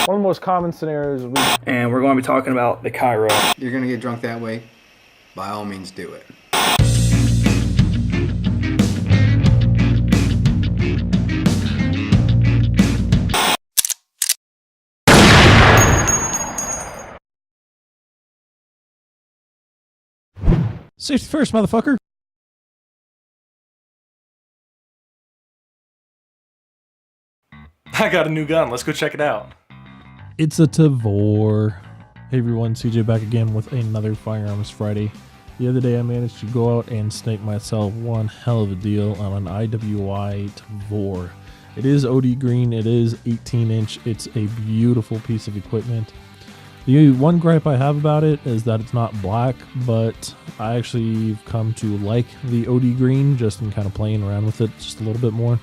One of the most common scenarios and we're going to be talking about the Cairo. You're going to get drunk that way? By all means do it. Safety first, motherfucker. I got a new gun. Let's go check it out. It's a Tavor. Hey everyone, CJ back again with another Firearms Friday. The other day I managed to go out and snake myself one hell of a deal on an IWI Tavor. It is ODG Green, it is 18 inch, it's a beautiful piece of equipment. The one gripe I have about it is that it's not black, but I actually come to like the ODG Green just in kind of playing around with it just a little bit more.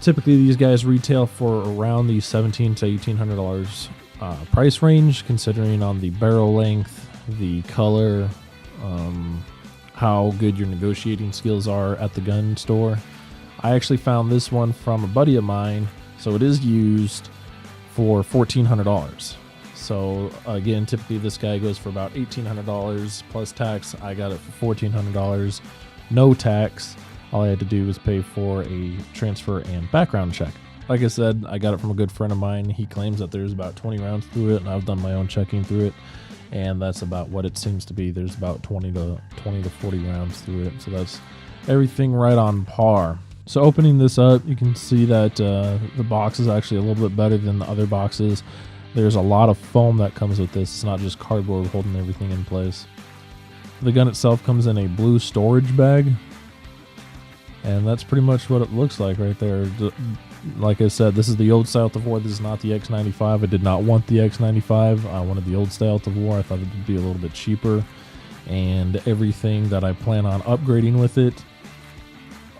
Typically these guys retail for around the $1,700 to $1,800 price range, considering on the barrel length, the color, how good your negotiating skills are at the gun store. I actually found this one from a buddy of mine, so it is used for $1,400. So again, typically this guy goes for about $1,800 plus tax. I got it for $1,400, no tax. All I had to do was pay for a transfer and background check. Like I said, I got it from a good friend of mine. He claims that there's about 20 rounds through it, and I've done my own checking through it, and that's about what it seems to be. There's about 20 to 40 rounds through it, so that's everything right on par. So opening this up, you can see that the box is actually a little bit better than the other boxes. There's a lot of foam that comes with this. It's not just cardboard holding everything in place. The gun itself comes in a blue storage bag, and that's pretty much what it looks like right there. Like I said, this is the old style Tavor. This is not the X95. I did not want the X95. I wanted the old style Tavor. I thought it would be a little bit cheaper, and everything that I plan on upgrading with it,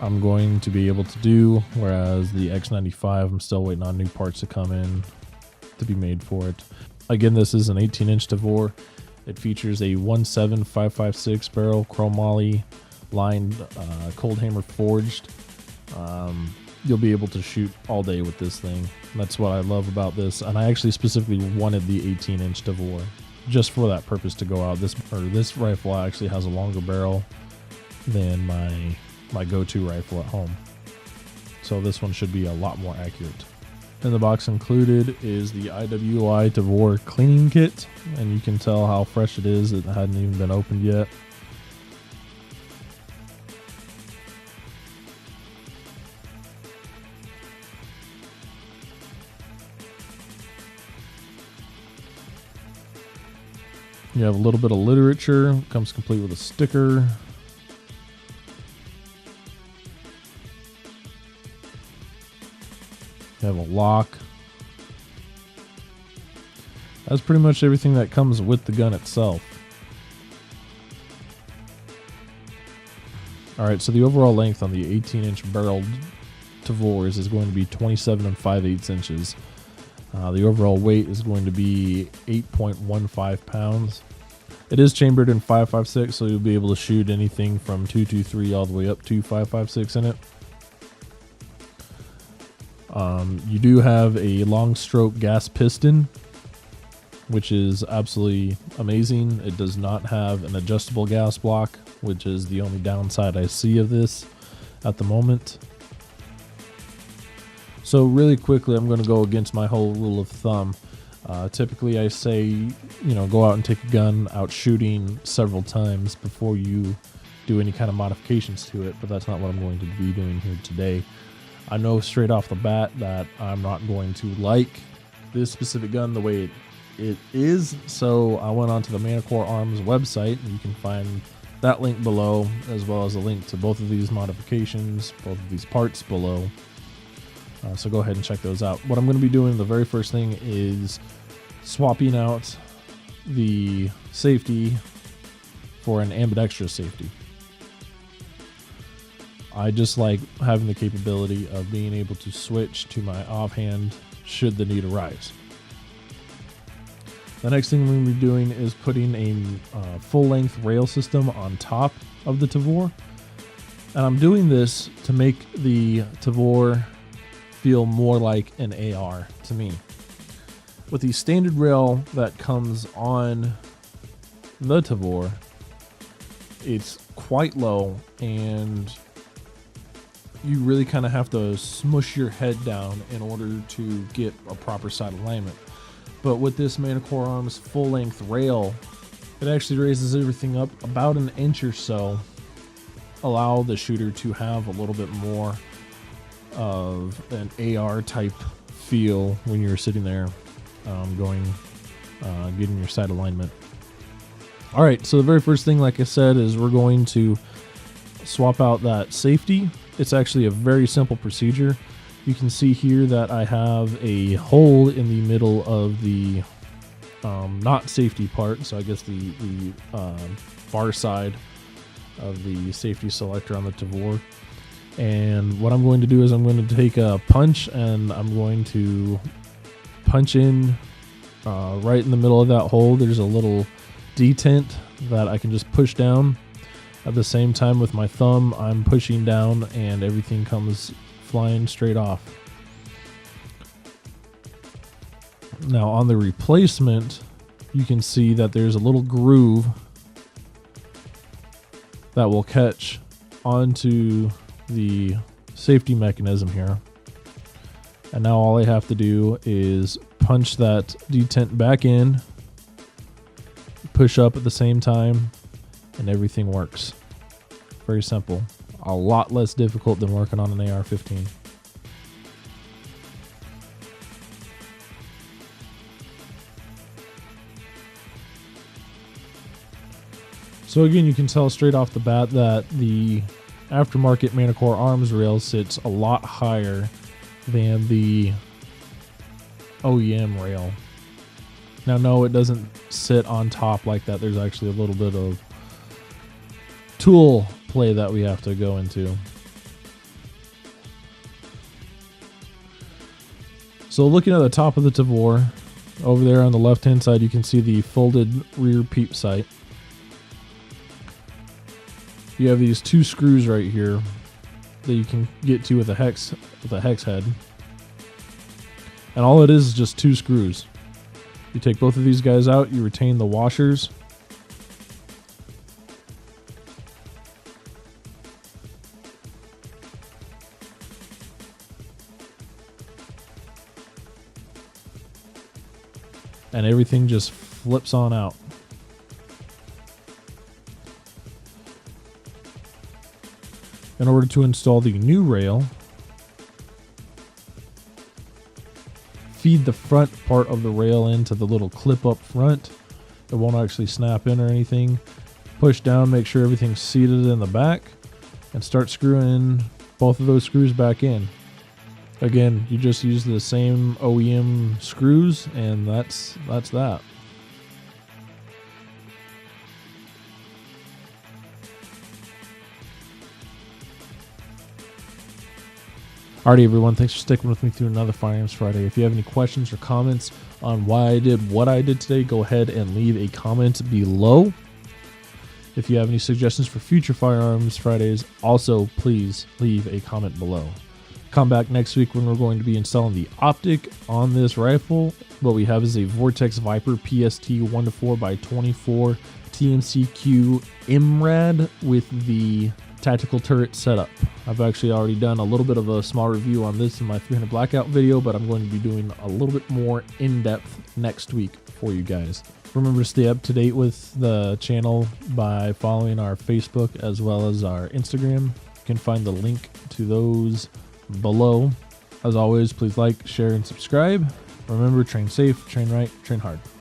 I'm going to be able to do, whereas the X95, I'm still waiting on new parts to come in to be made for it. Again, this is an 18-inch Tavor. It features a 17556 barrel chromoly lined, cold hammer forged. You'll be able to shoot all day with this thing. That's what I love about this, and I actually specifically wanted the 18-inch Tavor just for that purpose to go out. This rifle actually has a longer barrel than my go-to rifle at home, so this one should be a lot more accurate. In the box included is the IWI Tavor cleaning kit, and you can tell how fresh it is. It hadn't even been opened yet. You have a little bit of literature, comes complete with a sticker. You have a lock. That's pretty much everything that comes with the gun itself. Alright, so the overall length on the 18-inch barreled Tavors is going to be 27 5/8 inches. The overall weight is going to be 8.15 pounds. It is chambered in 5.56, so you'll be able to shoot anything from 2.23 all the way up to 5.56 in it. You do have a long stroke gas piston, which is absolutely amazing. It does not have an adjustable gas block, which is the only downside I see of this at the moment. So really quickly, I'm going to go against my whole rule of thumb. Typically I say, go out and take a gun out shooting several times before you do any kind of modifications to it, but that's not what I'm going to be doing here today. I know straight off the bat that I'm not going to like this specific gun the way it is, so I went onto the Manticore Arms website, and you can find that link below, as well as a link to both of these modifications, both of these parts below. So go ahead and check those out. What I'm going to be doing, the very first thing, is swapping out the safety for an ambidextrous safety. I just like having the capability of being able to switch to my offhand should the need arise. The next thing we're going to be doing is putting a full-length rail system on top of the Tavor. And I'm doing this to make the Tavor feel more like an AR to me. With the standard rail that comes on the Tavor, it's quite low, and you really kind of have to smush your head down in order to get a proper sight alignment. But with this Manticore Arms full-length rail, it actually raises everything up about an inch or so, allow the shooter to have a little bit more of an AR type feel when you're sitting there getting your sight alignment. All right, so the very first thing, like I said, is we're going to swap out that safety. It's actually a very simple procedure. You can see here that I have a hole in the middle of the not safety part, so I guess the far side of the safety selector on the Tavor. And what I'm going to do is I'm going to take a punch, and I'm going to punch in right in the middle of that hole. There's a little detent that I can just push down. At the same time, with my thumb, I'm pushing down, and everything comes flying straight off. Now on the replacement, you can see that there's a little groove that will catch onto the safety mechanism here. And now all I have to do is punch that detent back in, push up at the same time, and everything works. Very simple. A lot less difficult than working on an AR-15. So again, you can tell straight off the bat that the aftermarket Manticore Arms rail sits a lot higher than the OEM rail. Now, no, it doesn't sit on top like that. There's actually a little bit of tool play that we have to go into. So looking at the top of the Tavor, over there on the left hand side, you can see the folded rear peep sight. You have these two screws right here that you can get to with a hex head. And all it is just two screws. You take both of these guys out, you retain the washers. And everything just flips on out. In order to install the new rail, feed the front part of the rail into the little clip up front. It won't actually snap in or anything. Push down, make sure everything's seated in the back, and start screwing both of those screws back in. Again, you just use the same OEM screws, and that's that. Alrighty, everyone, thanks for sticking with me through another Firearms Friday. If you have any questions or comments on why I did what I did today, go ahead and leave a comment below. If you have any suggestions for future Firearms Fridays, also please leave a comment below. Come back next week when we're going to be installing the optic on this rifle. What we have is a Vortex Viper PST 1-4x24 TMCQ MRAD with the tactical turret setup. I've actually already done a little bit of a small review on this in my 300 Blackout video, but I'm going to be doing a little bit more in-depth next week for you guys. Remember to stay up to date with the channel by following our Facebook as well as our Instagram. You can find the link to those below. As always, please like, share, and subscribe. Remember, train safe, train right, train hard.